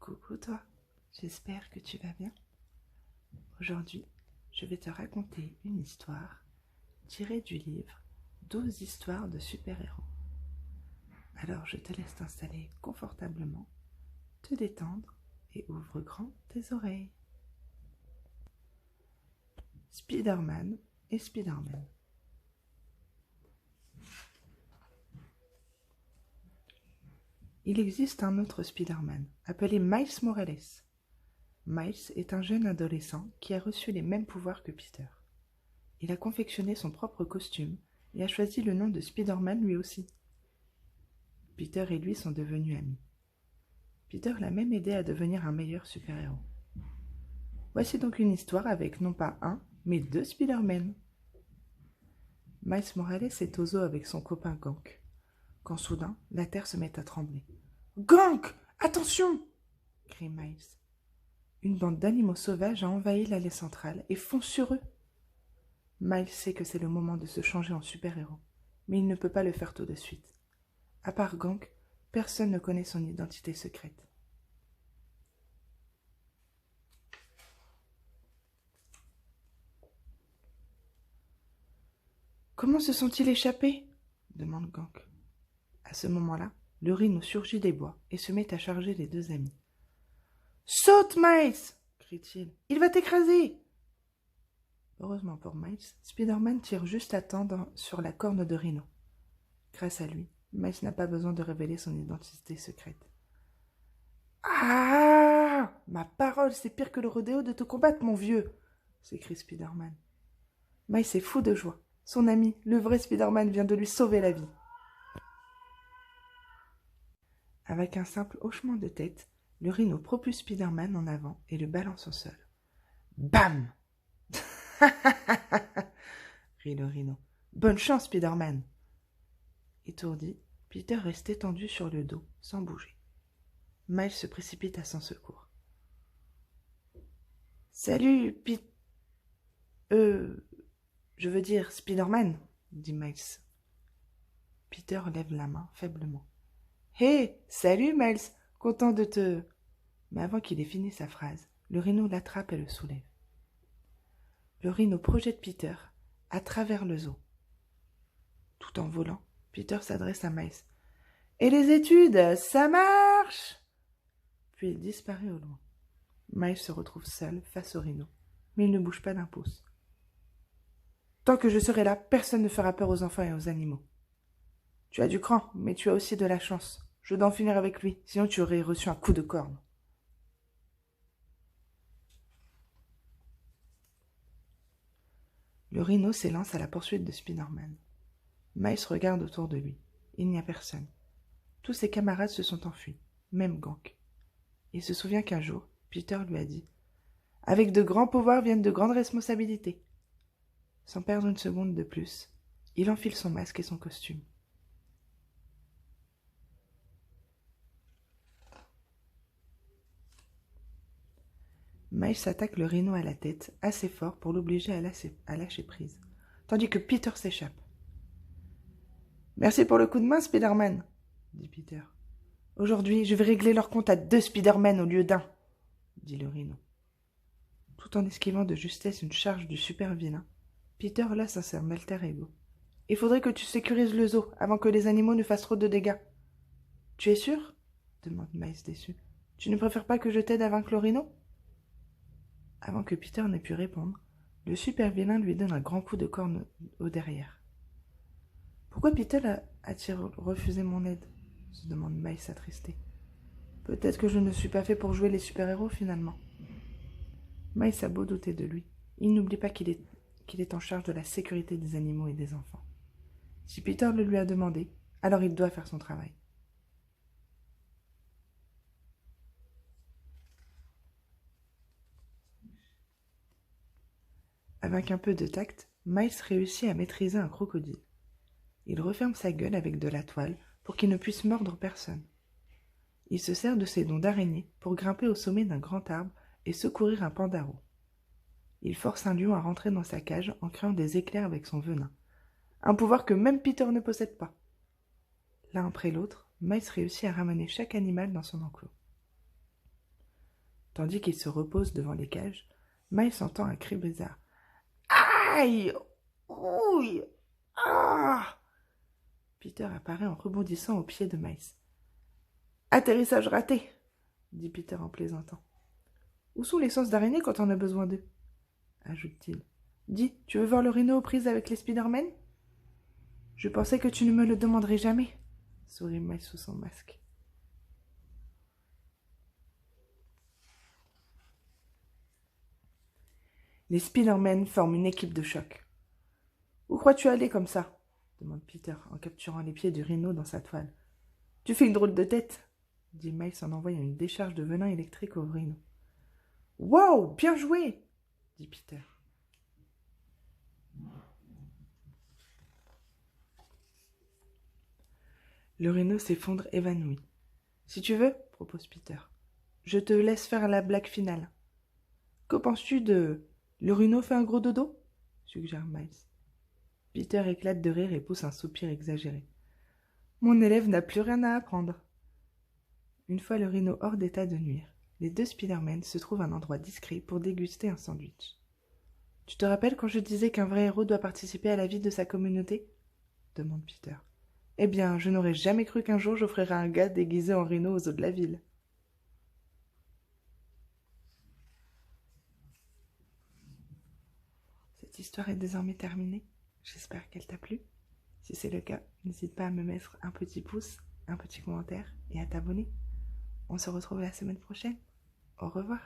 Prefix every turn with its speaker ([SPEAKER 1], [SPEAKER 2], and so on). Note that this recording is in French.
[SPEAKER 1] Coucou toi, j'espère que tu vas bien. Aujourd'hui, je vais te raconter une histoire tirée du livre 12 histoires de super-héros. Alors je te laisse t'installer confortablement, te détendre et ouvre grand tes oreilles. Spider-Man et Spider-Man. Il existe un autre Spider-Man, appelé Miles Morales. Miles est un jeune adolescent qui a reçu les mêmes pouvoirs que Peter. Il a confectionné son propre costume et a choisi le nom de Spider-Man lui aussi. Peter et lui sont devenus amis. Peter l'a même aidé à devenir un meilleur super-héros. Voici donc une histoire avec non pas un, mais deux Spider-Man. Miles Morales est au zoo avec son copain Gank, quand soudain la terre se met à trembler. « Gank, attention !» crie Miles. Une bande d'animaux sauvages a envahi l'allée centrale et fonce sur eux. Miles sait que c'est le moment de se changer en super-héros, mais il ne peut pas le faire tout de suite. À part Gank, personne ne connaît son identité secrète. « Comment se sont-ils échappés ?» demande Gank. À ce moment-là, le rhino surgit des bois et se met à charger les deux amis. « Saute, Miles !» crie-t-il. « Il va t'écraser !» Heureusement pour Miles, Spider-Man tire juste à temps sur la corne de Rhino. Grâce à lui, Miles n'a pas besoin de révéler son identité secrète. « Ah ! Ma parole, c'est pire que le rodéo de te combattre, mon vieux !» s'écrie Spider-Man. Miles est fou de joie. Son ami, le vrai Spider-Man, vient de lui sauver la vie. Avec un simple hochement de tête, le rhino propulse Spider-Man en avant et le balance au sol. Bam! rit le rhino. Bonne chance, Spider-Man! Étourdi, Peter reste étendu sur le dos, sans bouger. Miles se précipite à son secours. Salut, je veux dire Spider-Man, dit Miles. Peter lève la main faiblement. Hé, salut Miles, content de te... Mais avant qu'il ait fini sa phrase, le rhino l'attrape et le soulève. Le rhino projette Peter à travers le zoo. Tout en volant, Peter s'adresse à Miles. Et les études, ça marche! Puis il disparaît au loin. Miles se retrouve seul face au rhino, mais il ne bouge pas d'un pouce. Tant que je serai là, personne ne fera peur aux enfants et aux animaux. Tu as du cran, mais tu as aussi de la chance. Je dois en finir avec lui, sinon tu aurais reçu un coup de corne. Le rhino s'élance à la poursuite de Spider-Man. Miles regarde autour de lui. Il n'y a personne. Tous ses camarades se sont enfuis, même Gank. Il se souvient qu'un jour, Peter lui a dit « Avec de grands pouvoirs viennent de grandes responsabilités. » Sans perdre une seconde de plus, il enfile son masque et son costume. Miles attaque le rhino à la tête, assez fort pour l'obliger à lâcher prise, tandis que Peter s'échappe. « Merci pour le coup de main, Spider-Man !» dit Peter. « Aujourd'hui, je vais régler leur compte à 2 Spider-Man au lieu d'1, dit le rhino. Tout en esquivant de justesse une charge du super vilain, Peter lance à son alter ego. « Il faudrait que tu sécurises le zoo avant que les animaux ne fassent trop de dégâts. »« Tu es sûr ?» demande Miles déçu. « Tu ne préfères pas que je t'aide à vaincre le rhino ?» Avant que Peter n'ait pu répondre, le super vilain lui donne un grand coup de corne au derrière. « Pourquoi Peter a-t-il refusé mon aide ?» se demande Miles attristé. « Peut-être que je ne suis pas fait pour jouer les super-héros finalement. » Miles a beau douter de lui, il n'oublie pas qu'il est en charge de la sécurité des animaux et des enfants. Si Peter le lui a demandé, alors il doit faire son travail. Avec un peu de tact, Miles réussit à maîtriser un crocodile. Il referme sa gueule avec de la toile pour qu'il ne puisse mordre personne. Il se sert de ses dents d'araignée pour grimper au sommet d'un grand arbre et secourir un pandaro. Il force un lion à rentrer dans sa cage en créant des éclairs avec son venin. Un pouvoir que même Peter ne possède pas. L'un après l'autre, Miles réussit à ramener chaque animal dans son enclos. Tandis qu'il se repose devant les cages, Miles entend un cri bizarre. Aïe! Ouille! Ah! Peter apparaît en rebondissant au pied de Miles. Atterrissage raté, dit Peter en plaisantant. Où sont les sens d'araignée quand on a besoin d'eux? Ajoute-t-il. Dis, tu veux voir le rhino aux prises avec les Spider-Man? Je pensais que tu ne me le demanderais jamais, sourit Miles sous son masque. Les Spider-Man forment une équipe de choc. Où crois-tu aller comme ça? Demande Peter en capturant les pieds du rhino dans sa toile. Tu fais une drôle de tête, dit Miles en envoyant une décharge de venin électrique au rhino. Wow, bien joué, dit Peter. Le rhino s'effondre évanoui. Si tu veux, propose Peter, je te laisse faire la blague finale. Que penses-tu de le rhino fait un gros dodo? Suggère Miles. Peter éclate de rire et pousse un soupir exagéré. Mon élève n'a plus rien à apprendre. Une fois le rhino hors d'état de nuire, les deux Spider-Man se trouvent à un endroit discret pour déguster un sandwich. Tu te rappelles quand je disais qu'un vrai héros doit participer à la vie de sa communauté? Demande Peter. Eh bien, je n'aurais jamais cru qu'un jour j'offrirais un gars déguisé en rhino aux eaux de la ville. Cette histoire est désormais terminée. J'espère qu'elle t'a plu. Si c'est le cas, n'hésite pas à me mettre un petit pouce, un petit commentaire et à t'abonner. On se retrouve la semaine prochaine. Au revoir.